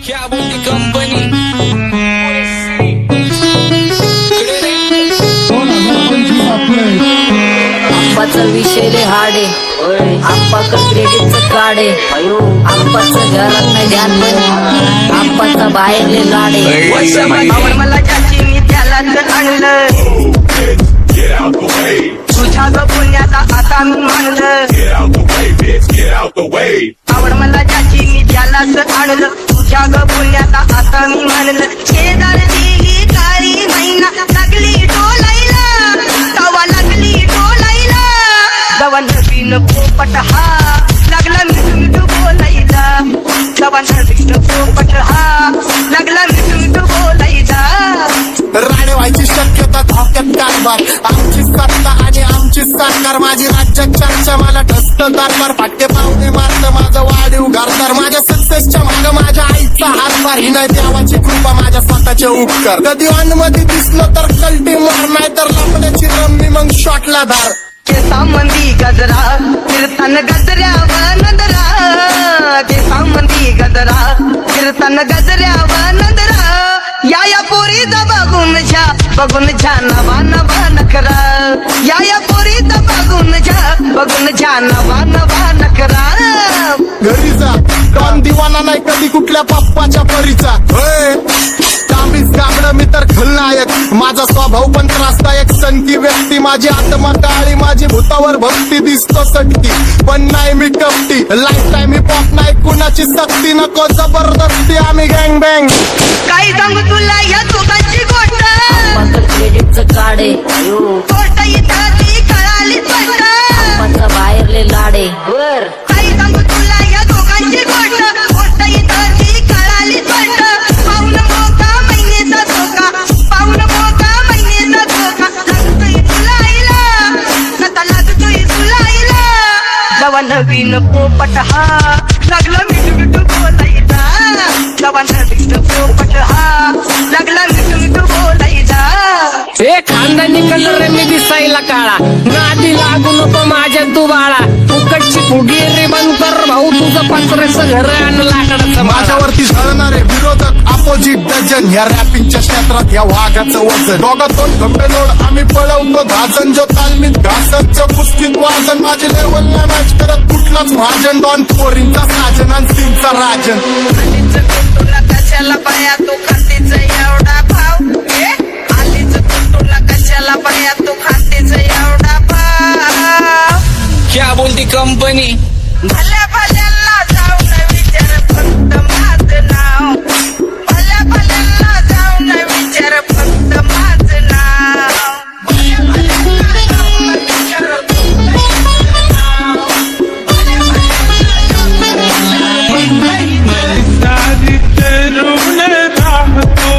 क्या बोलती कंपनी आंबाचं विषय हाडे आंबाचं क्रेडिटचं काढे आंबाचं घरात नाही ध्यान पण आंबाचा बाहेरले लाडे मला ज्याची मी त्यालाच आणलं तुझ्या ग पुण्याचा आता मी मानलं आवड मला ज्याची मी त्यालाच आणलं तुझ्या ग पुण्याचा आता मी मानलं शेजार दिली काळी महिना लागली डोलायला तवा लागली डोलायला जवा नवीन पोपट हा लागला मिठू मिठू बोलायला जवा नवीन पोपट हा लागला मिठू मिठू बोलायला राणे व्हायची शक्यता धोक्यात कारभार आमची सत्ता आणि आमची सरकार माझी राज्यात चर्चा मला ठसत दरबार फाटे पावणे मारत माझं वाढीव घरदार माझ्या सक्सेसच्या माग माझ्या आईचा हातभार ही नाही देवाची कृपा माझ्या स्वतःचे उपकार कधी मध्ये दिसलं तर कल्टी मार नाही तर लपण्याची रम्मी मग शॉटला धार केसामंदी गजरा कीर्तन गजऱ्यावर नदरा केसामंदी गजरा कीर्तन गजऱ्यावर नदरा या पोरीचा बघून झा नवा नवा नखरा या पोरीचा बघून झा नवा नवा नखरा घरी जा डॉन दिवाना नाही कधी कुठल्या पप्पाच्या परीचा कामीच गाबड मी तर खलनायक माझा स्वभाव पण त्रासदायक सनकी व्यक्ती माझी आत्मा काळी माझी भूतावर भक्ती दिसतो सटकी पण नाही मी कपटी लाईफ टाइम ही पॉप नाही कुणाची सक्ती नको जबरदस्ती आम्ही गँग बँग काही सांगू तुला या दोघांची गोष्ट आंबाचं क्रेडिटचं काढे गोष्ट इथं ती कळाली स्पष्ट आंबाचा बाहेरले लाडे काही सांगू तुला या दोघांची गोष्ट इथं ती कळाली स्पष्ट पाऊन मोका महिन्याचा धोका पाऊन मोका महिन्याचा धोका लागतोय तुला आईला नका लागतोय तुला आईला जवा नवीन पोपट हा लागला मिठू मिठू बोलायचा जवा नवीन पोपट हा लागला मिठू मिठू बोलायचा हे खानदानी कलर रे मी दिसायला काळा नादी लागू नको माझ्या तू बाळा फुकटची फुगी रे बंद कर भाऊ तुझं पत्र्याचं घर आणि लाकडाचं माझ्यावरती झळणारे विरोधक अपोजिट डझन या रॅपिंगच्या क्षेत्रात या वाघाचं वजन दोघातून गंभीर आम्ही पळवतो धाजन जो तालमीत घासतचं पुस्तीत वाजन माझे लेवल नाही मॅच करत कुठलाच महाजन डॉन पोरींचा साजन आणि सिंगचा राजन तुला कशाला पाया तू खातेच एवढा भाव आलीच तुला कशाला पाया तू खातेच एवढा भाव क्या बोलती कंपनी भल्या भल्यांना जाऊ न विचार फक्त माझं नाव भल्या भल्यांना जाऊ न विचार फक्त माझं नाव भल्या भल्यांना जाऊ न विचार फक्त माझं नाव भल्या भल्यांना जाऊ न विचार सारी तरुण राहतो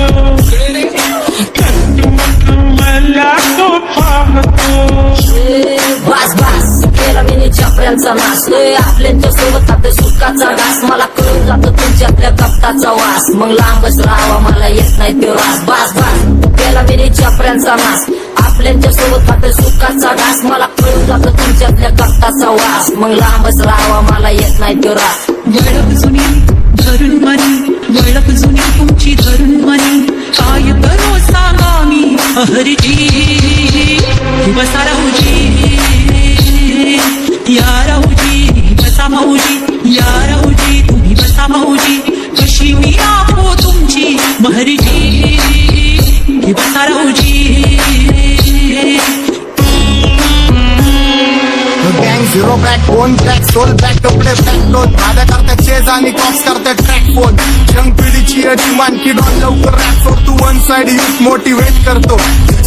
मला तो पाहतो बस बस केला मी चपऱ्यांचा नाश आपल्यांच्या सोबत आपल्या सुखाचा घास मला कळून जातो तुमच्यातल्या कपटाचा वास मग लांबच राहावा मला येत नाही तो रास बस बस केला मी चपऱ्यांचा नाश आपल्यांच्या सोबत आपल्या सुखाचा घास मला कळून जातो तुमच्यातल्या कपटाचा वास मग लांबच राहावा मला येत नाही तो रास वळख जुनी धरून मनी वळख जुनी तुमची धरून मनी काय करो सांगा मी हरजी बसा राहूजी या राहूजी बसा भाऊजी या राहूजी तुम्ही बसा भाऊजी कशी मी राहो तुमची महरजी बसा राहूजी गँग zero back phone track soul back कपडे बॅक दोन भाड्या करतात चेज आणि कॉप्स करतात ट्रॅक फोन यंग पिढीची डिमांड की डॉन लवकर रॅप सोड तू वन साइड यूथ मोटिवेट करतो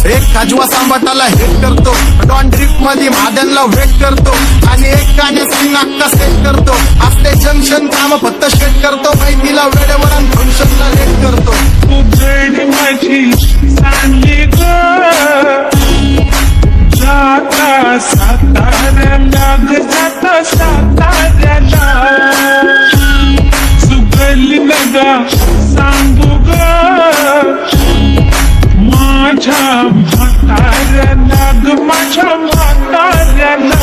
एक खाजवा सांबाटाला हेट करतो डॉन ड्रिफ्ट मध्ये महादनला वेट करतो आणि एक गाण्याची नाक्का सेट करतो असले जंक्शन काम फक्त शेट करतो माहितीला वेळेवर आणि फंक्शनला लेट करतो उजड माझी चांगली ग जाता साताऱ्याला जाता साताऱ्याला सुगली नगा सांगू ग माझ्या म्हाताऱ्याला ग माझ्या म्हाताऱ्याला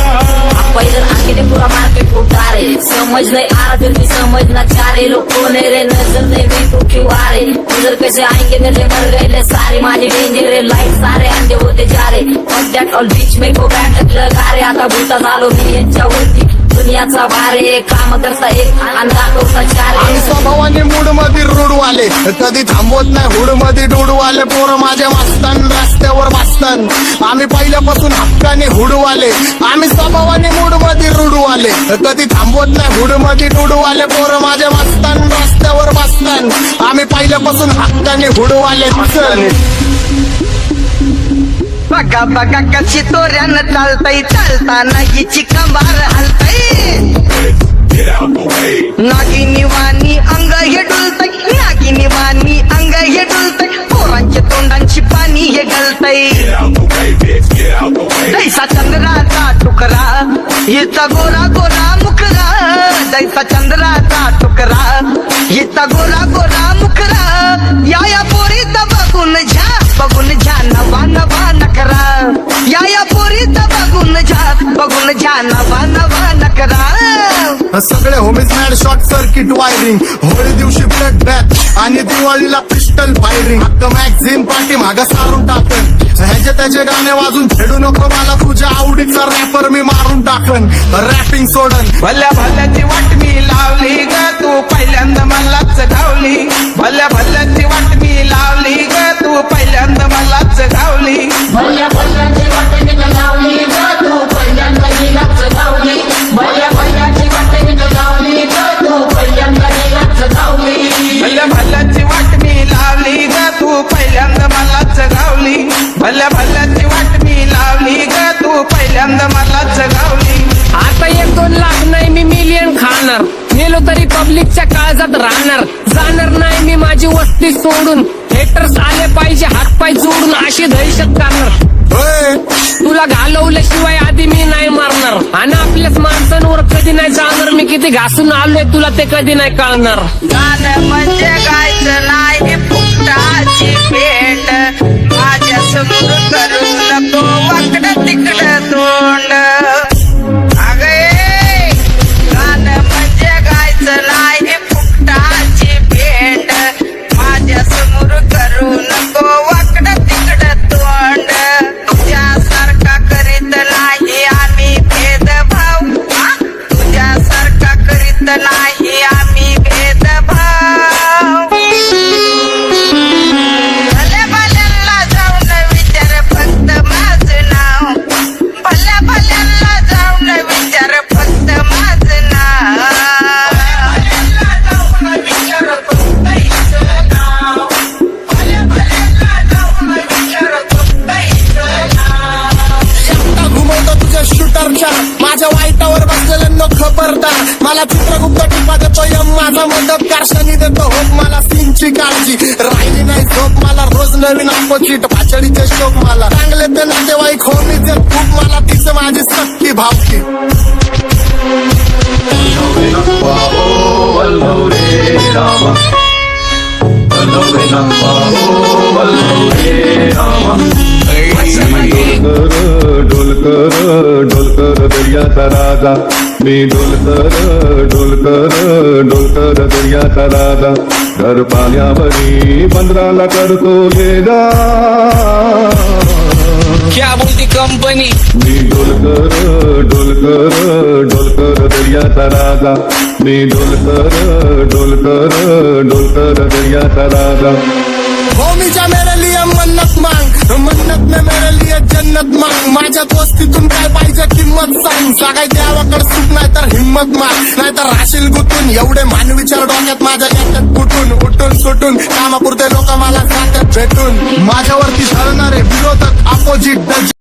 पैदल आके ते पूरा मार्केट उतारे समझ नहीं आ रहा फिर भी समझना चाह रहे लोग कौन है रे नजर नहीं भी तो क्यों आ रहे उधर कैसे आएंगे मेरे मर गए ले सारे माझे डेंजर रे लाईट सारे अंधे होते जा रहे और दॅट ऑल बीच में को बॅटक लगा रे आता भूता झालो मी यांच्यावरती दुनियाचा भारे काम करता एक आणि दाखवता चार आम्ही स्वभावाने मूड मध्ये रूडवाले कधी थांबवत नाही हुड मध्ये डुडवाले पोरं माझ्या मस्तान रस्त्यावर बसतान आम्ही पहिल्यापासून हक्काने हुडवाले आम्ही स्वभावाने मूड मध्ये रूडवाले कधी थांबवत नाही हुड मध्ये डुडवाले पोरं माझ्या मस्तान रस्त्यावर बसतान आम्ही पहिल्यापासून हक्काने हुडवाले बघा बघा कशी तोऱ्यानं चालतय चालताना हिची कंबार हलतय नागिनी वाणी अंग हे डुलतय नागिनी वाणी अंग हे डुलतय पोरांच्या तोंडांची पाणी हे गलतय जैसा चंद्राचा तुकडा हिचा गोरा गोरा मुखरा जैसा चंद्राचा तुकडा हिचा गोरा गोरा मुखरा या पोरीचा बघून झा नवा नवा नकरा या पोरीचा बघून झा नवा नवा नकरा सगळे homies mad short circuit wiring Holi दिवशी ब्लड बॅथ आणि दिवाळीला पिस्टल फायरिंग हक्क मॅगझिन पाठी मागा सारून टाकन ह्याचे त्याचे गाणे वाजून खेळू नको मला तुझ्या आवडीचा रॅपर मी मारून टाकन रॅपिंग सोडन भल्या भल्याची वाट मी लावली ग तू पहिल्यांदा मलाच गावली भल्या भल्याची वाट मी लावली ग तू पहिल्यांदा मलाच गावली भल्या भल्याची वाट मी लावली ग तू पहिल्यांदा हिलाच गावली भल्या भल्याची वाट मी लावली ग तू पहिल्यांदा हिलाच गावली भल्या भल्याची वाट मी लावली ग तू पहिल्यांदा मलाच गावली भल्या भल्याची वाट मी लावली ग तू पहिल्यांदा मलाच गावली आता 1-2 लाख नाही मी मिलियन खाणार गेलो तरी पब्लिकच्या काळजात राहणार जाणार नाही मी माझी वस्ती सोडून हेटर्स आले पाहिजे हातपाय जोडून अशी दहशत करणार तुला घालवल्याशिवाय आधी मी नाही मारणार आणि आपल्याच माणसांवर कधी नाही जाणार मी किती घासून आलोय तुला ते कधी नाही कळणार गाणं म्हणजे गायचं नाही फुकटाची भेट माझ्या समोर करू नको वाकडं तिकडं तोंड अगे गाणं म्हणजे गायचं नाही फुकटाची भेट माझ्या समोर करू नको वाकडं तिकडं तोंड तुझ्यासारखा करीत नाही आम्ही भेदभाव तुझ्यासारखा करीत नाही आम्ही भेदभाव भल्या भल्यांना जाऊन विचार फक्त माझं नाव भल्या भल्यांना जाऊन विचार फक्त माझं नाव घुमवतो तुझ्या शूटरच्या माझ्या वाईटावर बसलेल्यांना खबरदार मला चित्रगुप्त टिपा देतो यम माझा मदतगार शनी देतो होप मला सीनची काळजी राहिली नाही झोप मला रोज नवीन अपोजिट पाचडीचे शोक मला चांगले ते नातेवाईक होमीचे खूप मला तिचं माझी सक्की भावकी डोलकर दर्याचा राजा मी डोलकर दर्याचा राजा घर पाण्यावरी बंदराला करतो गेला क्या बोलती कंपनी मी डोलकर दर्याचा राजा मी डोलकर दर्याचा राजा होमीच्या मेरे लिए मन्नत मांग मन्नत में मेरे लिए जन्नत मांग माझ्या दोस्तीतून काय पाहिजे किंमत सांग सगळ्या देवाकडे सुख नाही तर हिंमत माग नाही तर राशील गुतून एवढे मानविचार डोक्यात माझ्या याच्यात कुठून उठून सुटून कामापुरते लोक मला जातात भेटून माझ्यावरती ठरणारे विरोधक अपोजिट